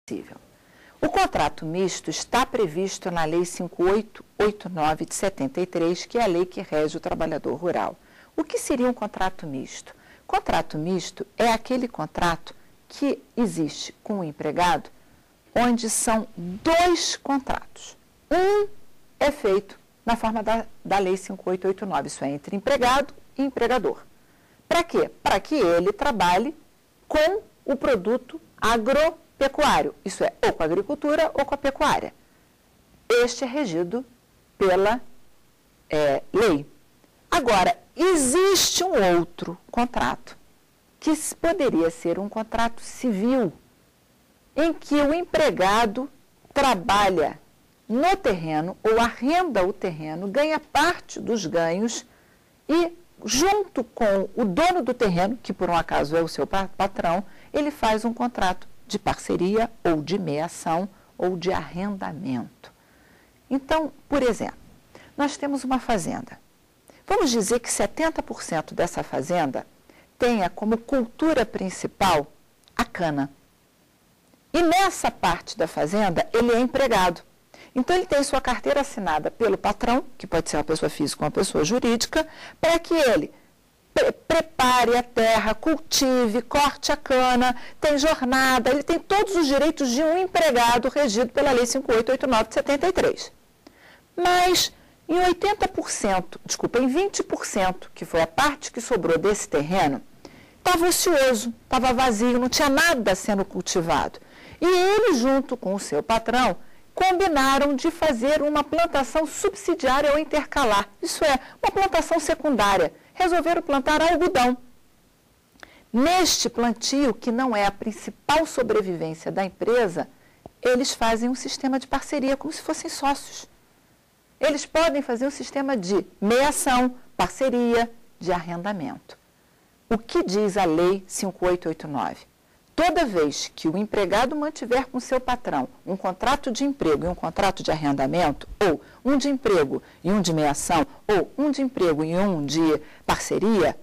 possível. O contrato misto está previsto na Lei 5889 de 73, que é a lei que rege o trabalhador rural. O que seria um contrato misto? Contrato misto é aquele contrato que existe com o empregado, onde são dois contratos. Um é feito na forma da Lei 5889, isso é entre empregado e empregador. Para quê? Para que ele trabalhe com o produto agropecuário, isso é, ou com a agricultura ou com a pecuária. Este é regido pela lei. Agora, existe um outro contrato, que poderia ser um contrato civil, em que o empregado trabalha no terreno ou arrenda o terreno, ganha parte dos ganhos e, junto com o dono do terreno, que por um acaso é o seu patrão, ele faz um contrato de parceria ou de meação ou de arrendamento. Então, por exemplo, nós temos uma fazenda. Vamos dizer que 70% dessa fazenda tenha como cultura principal a cana. E nessa parte da fazenda, ele é empregado. Então, ele tem sua carteira assinada pelo patrão, que pode ser uma pessoa física ou uma pessoa jurídica, para que ele prepare a terra, cultive, corte a cana, tem jornada, ele tem todos os direitos de um empregado regido pela Lei 5889 de 73. Mas em 20%, que foi a parte que sobrou desse terreno, estava ocioso, estava vazio, não tinha nada sendo cultivado. E ele, junto com o seu patrão, combinaram de fazer uma plantação subsidiária ou intercalar. Isso é, uma plantação secundária. Resolveram plantar algodão. Neste plantio, que não é a principal sobrevivência da empresa, eles fazem um sistema de parceria, como se fossem sócios. Eles podem fazer um sistema de meação, parceria, de arrendamento. O que diz a Lei 5889? Toda vez que o empregado mantiver com seu patrão um contrato de emprego e um contrato de arrendamento, ou um de emprego e um de meação, ou um de emprego e um de parceria,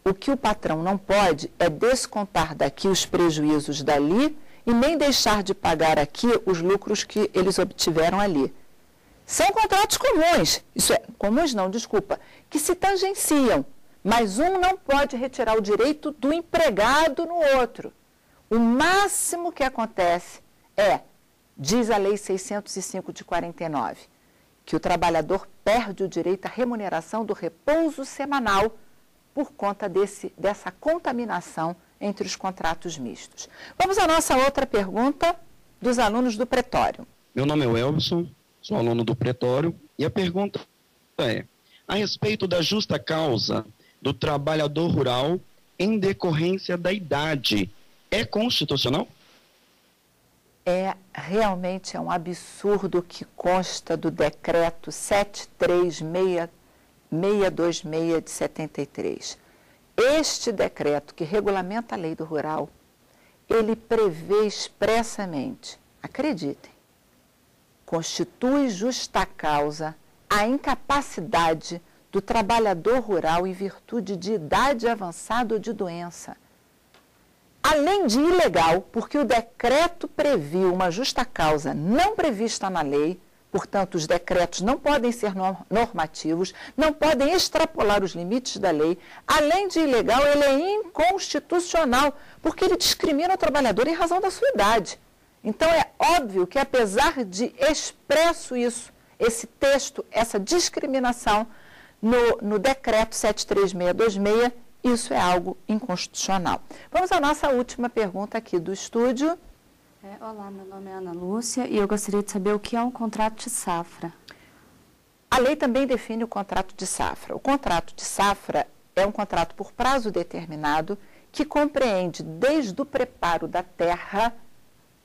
o que o patrão não pode é descontar daqui os prejuízos dali e nem deixar de pagar aqui os lucros que eles obtiveram ali. São contratos comuns, que se tangenciam, mas um não pode retirar o direito do empregado no outro. O máximo que acontece diz a Lei 605 de 49, que o trabalhador perde o direito à remuneração do repouso semanal por conta dessa contaminação entre os contratos mistos. Vamos à nossa outra pergunta dos alunos do Pretório. Meu nome é Elvison, sou aluno do Pretório, e a pergunta é, a respeito da justa causa do trabalhador rural em decorrência da idade, é constitucional? Realmente é um absurdo que consta do decreto 73626 de 73. Este decreto que regulamenta a lei do rural, ele prevê expressamente, acreditem, constitui justa causa a incapacidade do trabalhador rural em virtude de idade avançada ou de doença. Além de ilegal, porque o decreto previu uma justa causa não prevista na lei, portanto, os decretos não podem ser normativos, não podem extrapolar os limites da lei. Além de ilegal, ele é inconstitucional, porque ele discrimina o trabalhador em razão da sua idade. Então, é óbvio que, apesar de expresso isso, esse texto, essa discriminação no decreto 73626, isso é algo inconstitucional. Vamos à nossa última pergunta aqui do estúdio. Olá, meu nome é Ana Lúcia e eu gostaria de saber o que é um contrato de safra. A lei também define o contrato de safra. O contrato de safra é um contrato por prazo determinado que compreende desde o preparo da terra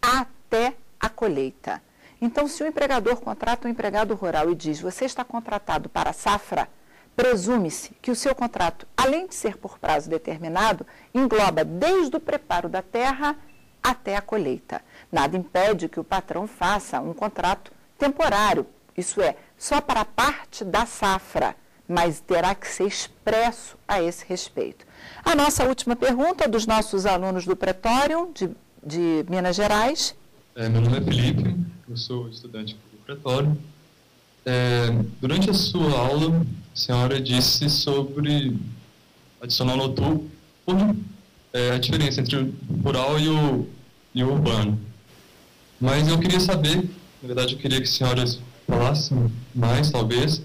até a colheita. Então, se o empregador contrata um empregado rural e diz, você está contratado para a safra, presume-se que o seu contrato, além de ser por prazo determinado, engloba desde o preparo da terra até a colheita. Nada impede que o patrão faça um contrato temporário, isso é, só para a parte da safra, mas terá que ser expresso a esse respeito. A nossa última pergunta dos nossos alunos do Pretório, de Minas Gerais. Meu nome é Felipe, eu sou estudante do Pretório. Durante a sua aula, a senhora disse sobre adicional noturno, a diferença entre o rural e o urbano. Mas eu queria saber, na verdade eu queria que a senhora falasse mais, talvez,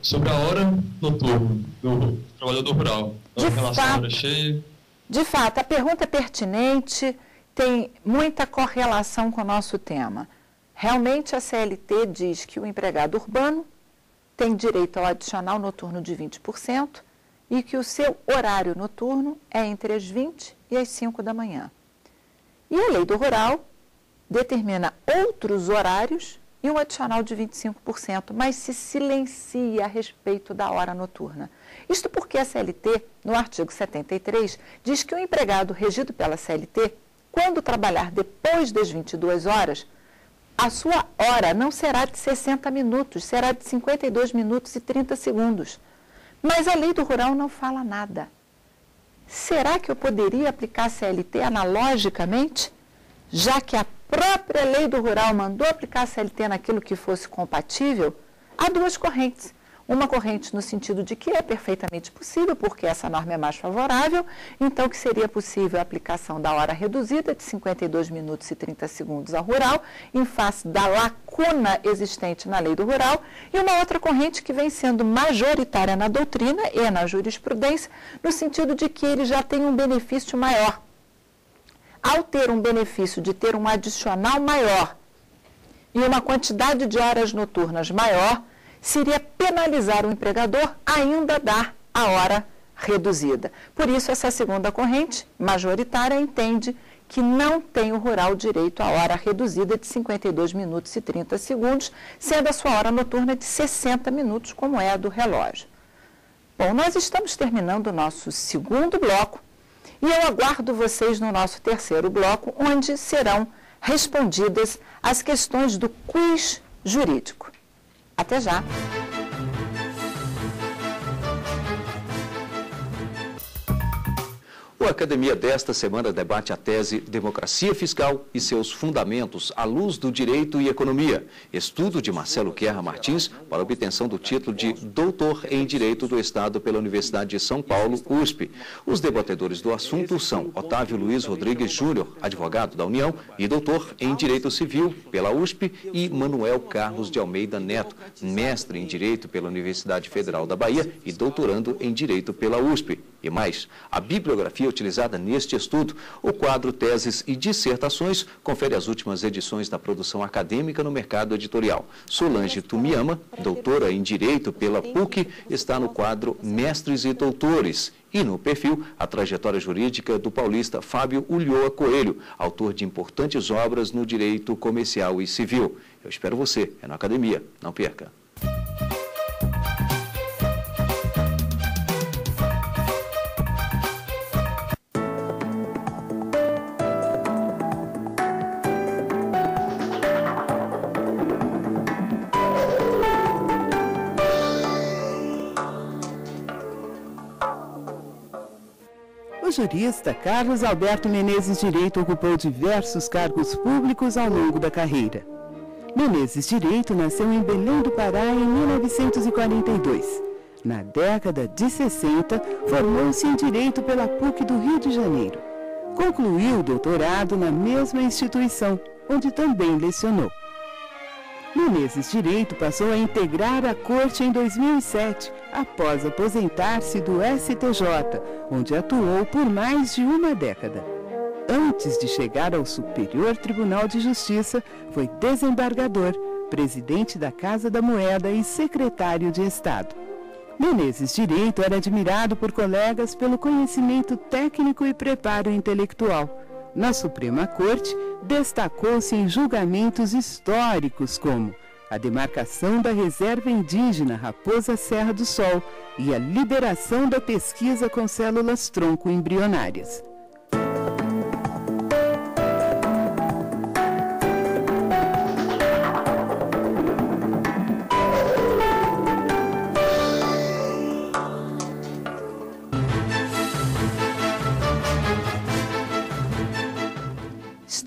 sobre a hora noturna do trabalhador rural, em relação à hora cheia. De fato, a pergunta é pertinente, tem muita correlação com o nosso tema. Realmente, a CLT diz que o empregado urbano tem direito ao adicional noturno de 20% e que o seu horário noturno é entre as 20 e as 5 da manhã. E a lei do rural determina outros horários e um adicional de 25%, mas se silencia a respeito da hora noturna. Isto porque a CLT, no artigo 73, diz que o empregado regido pela CLT, quando trabalhar depois das 22 horas, a sua hora não será de 60 minutos, será de 52 minutos e 30 segundos. Mas a lei do rural não fala nada. Será que eu poderia aplicar a CLT analogicamente? Já que a própria lei do rural mandou aplicar a CLT naquilo que fosse compatível, há duas correntes. Uma corrente no sentido de que é perfeitamente possível, porque essa norma é mais favorável, então que seria possível a aplicação da hora reduzida de 52 minutos e 30 segundos ao rural, em face da lacuna existente na lei do rural, e uma outra corrente que vem sendo majoritária na doutrina e na jurisprudência, no sentido de que ele já tem um benefício maior. Ao ter um benefício de ter um adicional maior e uma quantidade de horas noturnas maior, seria penalizar o empregador ainda dar a hora reduzida. Por isso, essa segunda corrente, majoritária, entende que não tem o rural direito à hora reduzida de 52 minutos e 30 segundos, sendo a sua hora noturna de 60 minutos, como é a do relógio. Bom, nós estamos terminando o nosso segundo bloco e eu aguardo vocês no nosso terceiro bloco, onde serão respondidas as questões do quiz jurídico. Até já! O Academia desta semana debate a tese Democracia Fiscal e seus fundamentos à luz do direito e economia, estudo de Marcelo Guerra Martins para obtenção do título de Doutor em Direito do Estado pela Universidade de São Paulo, USP. Os debatedores do assunto são Otávio Luiz Rodrigues Júnior, advogado da União e doutor em Direito Civil pela USP, e Manuel Carlos de Almeida Neto, mestre em Direito pela Universidade Federal da Bahia e doutorando em Direito pela USP. E mais, a bibliografia utilizada neste estudo, o quadro Teses e Dissertações, confere as últimas edições da produção acadêmica no mercado editorial. Solange Tumiyama, doutora em Direito pela PUC, está no quadro Mestres e Doutores. E no perfil, a trajetória jurídica do paulista Fábio Ulloa Coelho, autor de importantes obras no direito comercial e civil. Eu espero você, é na Academia, não perca. O jurista Carlos Alberto Menezes Direito ocupou diversos cargos públicos ao longo da carreira. Menezes Direito nasceu em Belém do Pará em 1942. Na década de 60, formou-se em Direito pela PUC do Rio de Janeiro. Concluiu o doutorado na mesma instituição, onde também lecionou. Menezes Direito passou a integrar a Corte em 2007, após aposentar-se do STJ, onde atuou por mais de uma década. Antes de chegar ao Superior Tribunal de Justiça, foi desembargador, presidente da Casa da Moeda e secretário de Estado. Menezes Direito era admirado por colegas pelo conhecimento técnico e preparo intelectual. Na Suprema Corte, destacou-se em julgamentos históricos como a demarcação da reserva indígena Raposa Serra do Sol e a liberação da pesquisa com células tronco embrionárias.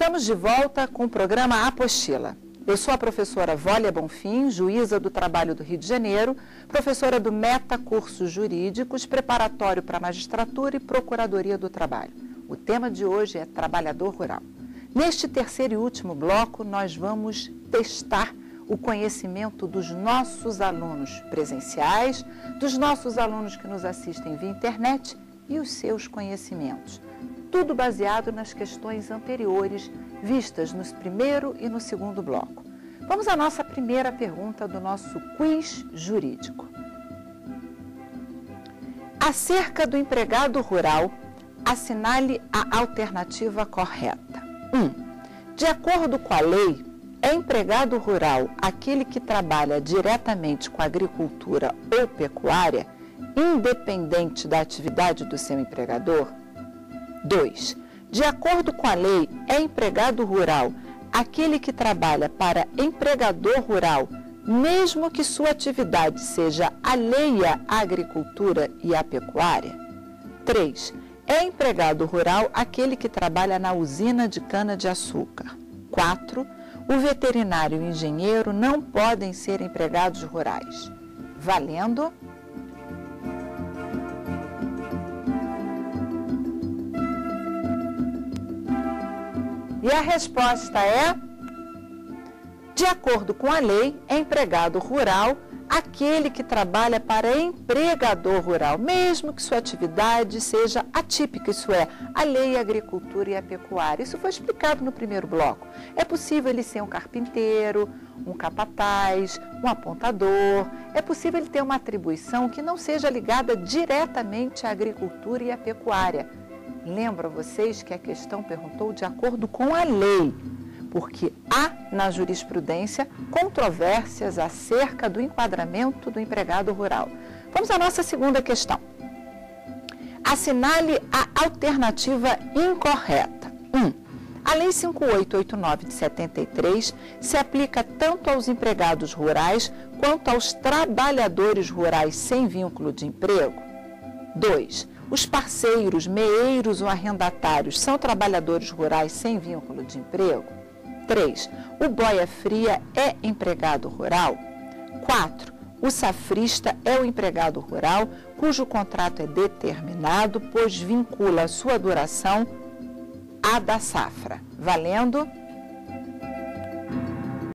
Estamos de volta com o programa Apostila. Eu sou a professora Vólia Bonfim, juíza do trabalho do Rio de Janeiro, professora do Meta Cursos Jurídicos, preparatório para magistratura e procuradoria do trabalho. O tema de hoje é trabalhador rural. Neste terceiro e último bloco, nós vamos testar o conhecimento dos nossos alunos presenciais, dos nossos alunos que nos assistem via internet e os seus conhecimentos. Tudo baseado nas questões anteriores vistas no primeiro e no segundo bloco. Vamos à nossa primeira pergunta do nosso quiz jurídico. Acerca do empregado rural, assinale a alternativa correta. 1. De acordo com a lei, é empregado rural aquele que trabalha diretamente com a agricultura ou pecuária, independente da atividade do seu empregador? 2. De acordo com a lei, é empregado rural aquele que trabalha para empregador rural, mesmo que sua atividade seja alheia à agricultura e à pecuária? 3. É empregado rural aquele que trabalha na usina de cana-de-açúcar? 4. O veterinário e o engenheiro não podem ser empregados rurais. Valendo! E a resposta é: de acordo com a lei, é empregado rural aquele que trabalha para empregador rural, mesmo que sua atividade seja atípica, isso é, alheia à agricultura e à pecuária. Isso foi explicado no primeiro bloco. É possível ele ser um carpinteiro, um capataz, um apontador. É possível ele ter uma atribuição que não seja ligada diretamente à agricultura e à pecuária. Lembro a vocês que a questão perguntou de acordo com a lei, porque há na jurisprudência controvérsias acerca do enquadramento do empregado rural. Vamos à nossa segunda questão. Assinale a alternativa incorreta. 1. A Lei 5889 de 73 se aplica tanto aos empregados rurais quanto aos trabalhadores rurais sem vínculo de emprego? 2. Os parceiros, meeiros ou arrendatários são trabalhadores rurais sem vínculo de emprego? 3. O boia-fria é empregado rural? 4. O safrista é o empregado rural cujo contrato é determinado, pois vincula a sua duração à da safra. Valendo!